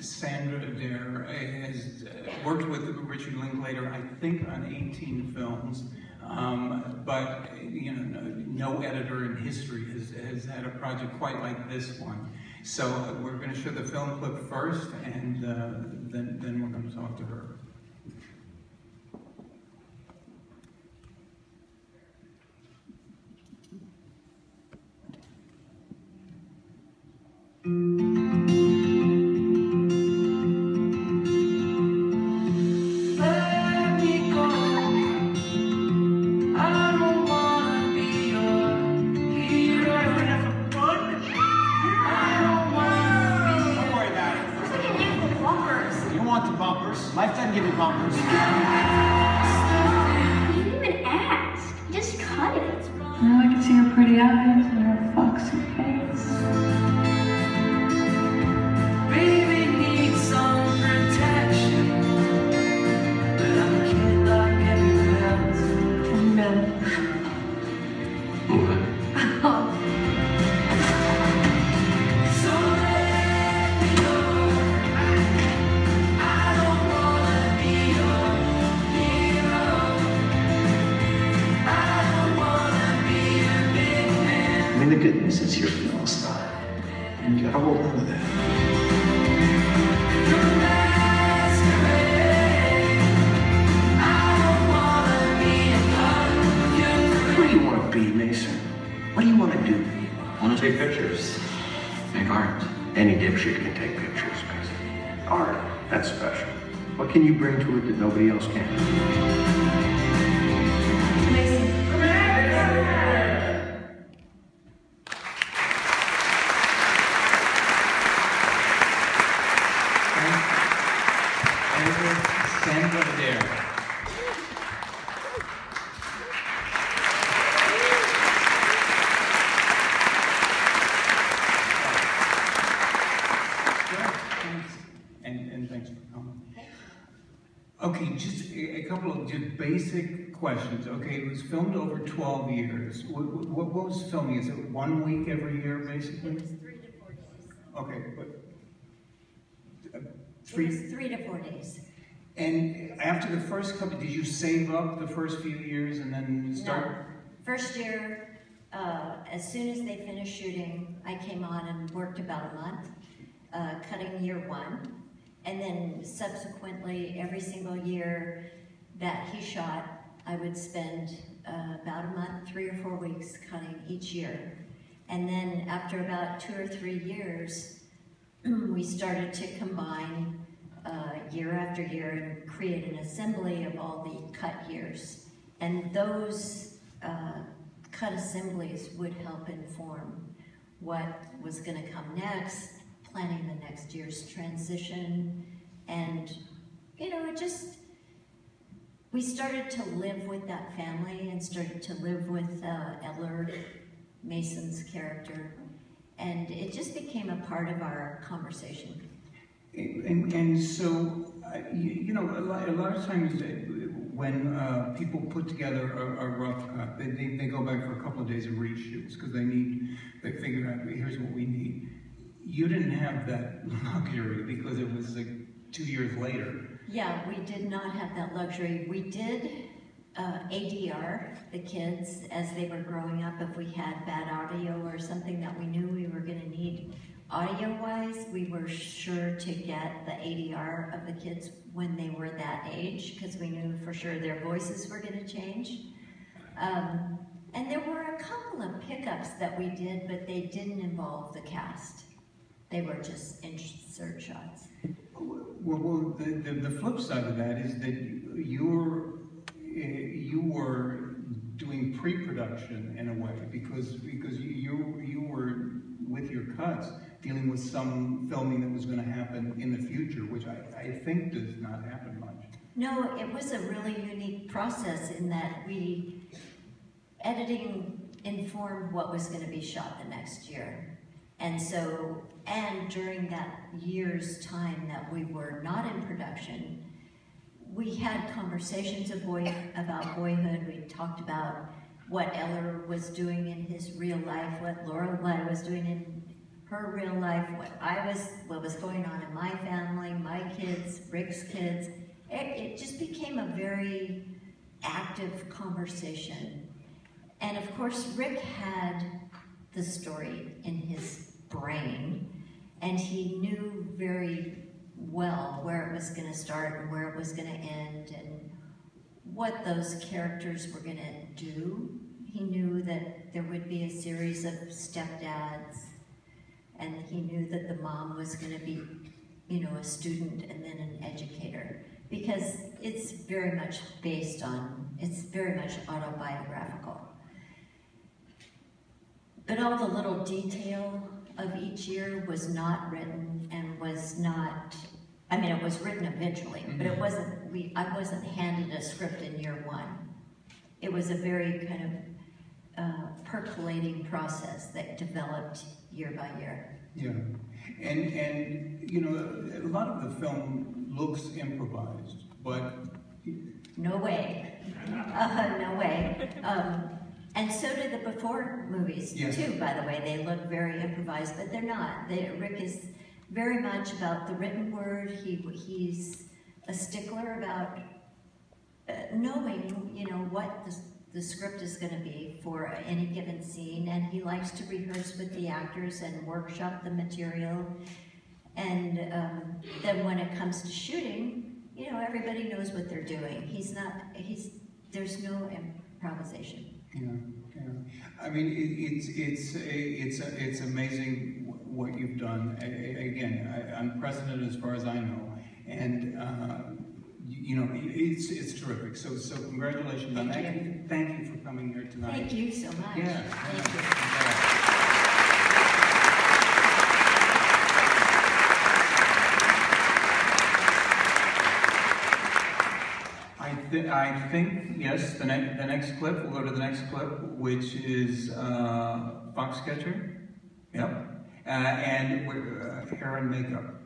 Sandra Adair has worked with Richard Linklater, I think, on 18 films, but you know, no editor in history has had a project quite like this one. So we're going to show the film clip first, and then we're going to talk to her. Life doesn't give you bumpers. You didn't even ask. Just cut it. Now I can see your pretty eyes and your foxy face. Baby needs some protection, but I'm a kid like everyone else. Amen. What? So let me know. I don't wanna be your hero. I don't wanna be a big man. I mean, the good news is you're feeling style. And you gotta hold on to that. Your masquerade. I don't wanna be a gun. What do you want to be, Mason? What do you want to do? I want to take pictures, make art. Any dipshit can take pictures, Mason. Art, that's special. What can you bring to it that nobody else can? Mason. Sandra Adair. And thanks for coming. Okay, just a couple of just basic questions. Okay, it was filmed over 12 years. What was filming? Is it 1 week every year, basically? It was 3 to 4 days. Okay, but It was 3 to 4 days. And after the first couple, did you save up the first few years and then start? No. First year, as soon as they finished shooting, I came on and worked about a month, cutting year 1. And then subsequently, every single year that he shot, I would spend about a month, 3 or 4 weeks cutting each year. And then after about 2 or 3 years, we started to combine year after year and create an assembly of all the cut years. And those cut assemblies would help inform what was going to come next, planning the next year's transition, and you know, we started to live with that family and started to live with Adair, Mason's character, and it just became a part of our conversation. And so, you know, a lot of times when people put together a rough cut, they go back for a couple of days of reshoots because they figure out, here's what we need. You didn't have that luxury because it was like 2 years later. Yeah, we did not have that luxury. We did ADR the kids as they were growing up. If we had bad audio or something that we knew we were going to need audio-wise, we were sure to get the ADR of the kids when they were that age because we knew for sure their voices were going to change. And there were a couple of pickups that we did, but they didn't involve the cast. They were just insert shots. Well, the flip side of that is that you were doing pre-production in a way because you were with your cuts dealing with some filming that was going to happen in the future, which I think does not happen much. No, it was a really unique process in that editing informed what was going to be shot the next year. And so, and during that year's time that we were not in production, we had conversations about boyhood. We talked about what Adair was doing in his real life, what Lorelai was doing in her real life, what was going on in my family, my kids, Rick's kids. It just became a very active conversation. And of course, Rick had the story in his brain, and he knew very well where it was going to start and where it was going to end and what those characters were going to do. He knew that there would be a series of stepdads, and he knew that the mom was going to be, you know, a student and then an educator, because it's very much it's very much autobiographical. But all the little detail of each year was not written and was not, I mean, it was written eventually, but it wasn't, I wasn't handed a script in year one. It was a very kind of percolating process that developed year by year. Yeah, and you know, a lot of the film looks improvised, but No way. No way. And so did the before movies too, by the way. They look very improvised, but they're not. Rick is very much about the written word. He's a stickler about knowing, you know, what the script is going to be for any given scene, and he likes to rehearse with the actors and workshop the material. And then when it comes to shooting, you know, everybody knows what they're doing. There's no improvisation. yeah. I mean, it's amazing what you've done. Again, unprecedented as far as I know, and you know, it's terrific. So congratulations on that. Thank you for coming here tonight. Thank you so much. Yeah. Thank you. I think, yes, the next clip, we'll go to the next clip, which is Foxcatcher. Yep. And hair and makeup.